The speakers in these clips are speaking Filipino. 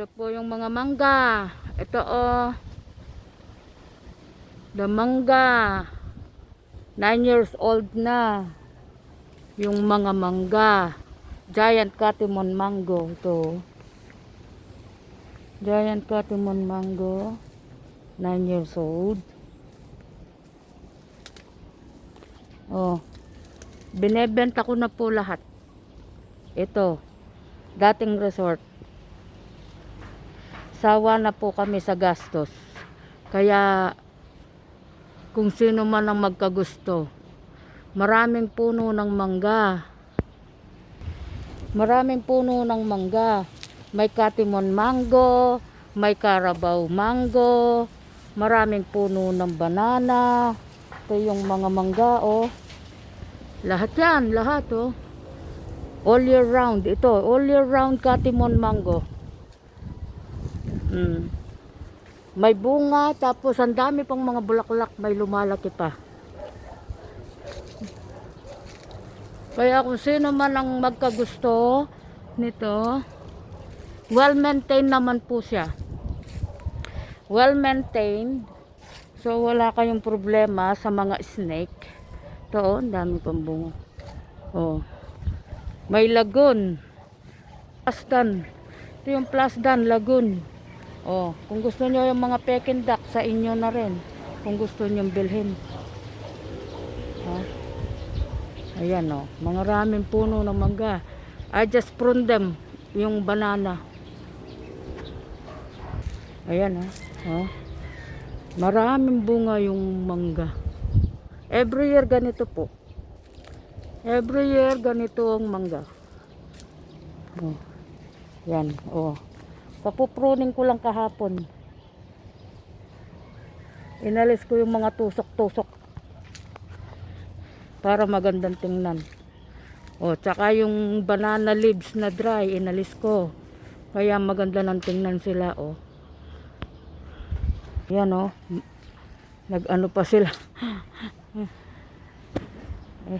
Ito po yung mga mangga. Ito oh. The mangga. 9 years old na. Yung mga mangga. Giant Katimon mango. Ito. Giant Katimon mango. 9 years old. Oh. Binebenta ko na po lahat. Ito. Dating resort. Sawa na po kami sa gastos. Kaya kung sino man ang magkagusto, maraming puno ng mangga. Maraming puno ng mangga. May Katimon mango, may Carabao mango, maraming puno ng banana. Ito yung mga mangga oh. Lahat yan, lahat oh. All year round. Ito, all year round Katimon mango. May bunga, tapos ang dami pang mga bulaklak, may lumalaki pa. Kaya kung sino man ang magkagusto nito, well maintained naman po siya. Well maintained. So wala kayong problema sa mga snake. Ito oh, ang dami pang bunga. Oh. May lagoon. Plasdan. Ito yung Plasdan lagoon. Oh, kung gusto niyo yung mga Peking duck, sa inyo na rin. Kung gusto niyo bilhin. Oh. Ayan oh, mga raming puno ng mangga. I just prune them, yung banana. Ayan oh. Oh. Maraming bunga yung mangga. Every year ganito po. Every year ganito ang mangga. Oh. Yan oh. Papupruning ko lang kahapon. Inalis ko yung mga tusok-tusok para magandang tingnan. O, tsaka yung banana leaves na dry, inalis ko. Kaya maganda ng tingnan sila, o. Yan, o. Nag-ano pa sila.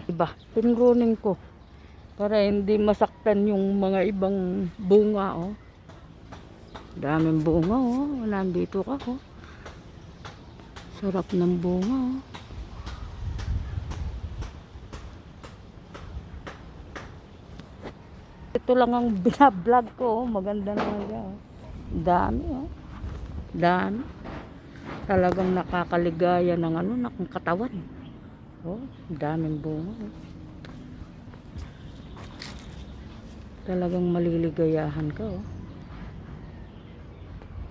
Iba. Pinruning ko. Para hindi masaktan yung mga ibang bunga, o. Daming bunga oh. Nandito ka oh. Sarap ng bunga oh. Ito lang ang binablog ko oh. Maganda na nga oh. Dami oh. Dami. Talagang nakakaligaya ng ano, ng katawan. Oh, daming bunga oh. Talagang maliligayahan ka oh.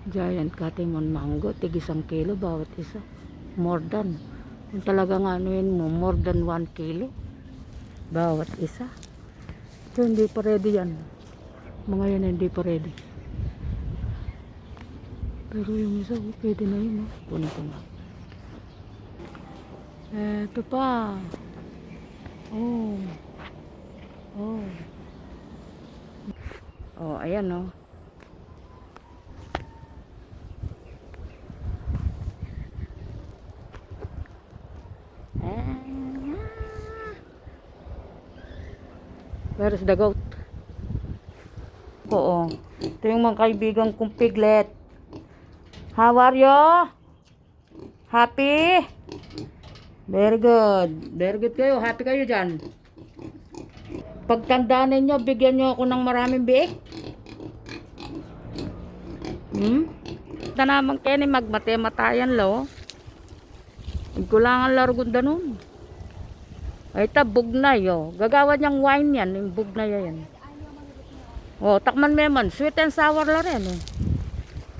Giant Katimon mango, tig 1 kilo bawat isa. More than. Kung talagang ano yun mo, more than 1 kilo bawat isa. So hindi pa ready yan. Mga yan hindi pa ready. Pero yung isa, oh, pwede na yun. Oh. Puno ko nga. Eto pa. Oh. Oh. Oh, ayan oh. Where is the goat? Oo. Ito yung mga kaibigan kong piglet. How are you? Happy? Very good. Very good kayo. Happy kayo dyan. Pagtandaan ninyo, bigyan nyo ako ng maraming biik. Ito naman kayo ni magmate-matayan lo. Kulangan larugunda nun. Ay ta bugnay oh. Gagawa niyang wine yan, yung bugnay yan. Oh, takman meman, sweet and sour la rin oh.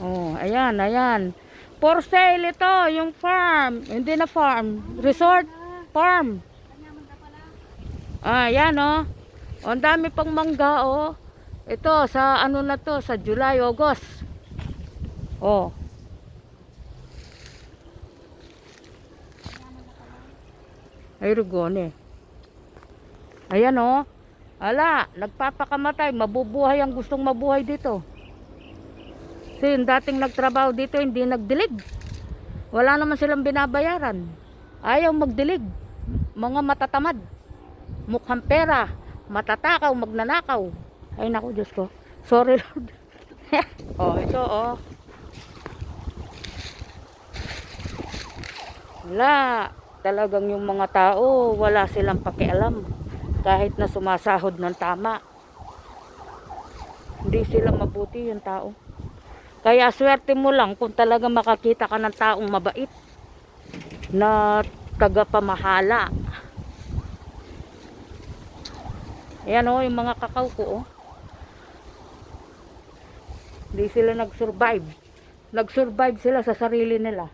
Oh, ayan, ayan. For sale ito, yung farm. Hindi na farm, resort farm. Ah, ayan oh. Oh, ang dami pang mangga oh. Ito sa ano na to, sa July, August. Oh. Ay rugone. Ayan oh. Ala, nagpapakamatay, mabubuhay ang gustong mabuhay dito. Kasi yung dating nagtrabaho dito hindi nagdilig. Wala naman silang binabayaran. Ayaw magdilig. Mga matatamad. Mukhang pera, matatakaw, magnanakaw. Ay naku, Diyos ko. Sorry Lord. Oh, So, oh. Wala. Talagang yung mga tao, wala silang pakialam. Kahit na sumasahod ng tama. Hindi sila mabuti yung tao. Kaya swerte mo lang kung talaga makakita ka ng taong mabait. Na tagapamahala. Ayan o, yung mga kakao ko o. Hindi sila nag-survive. Nag-survive sila sa sarili nila.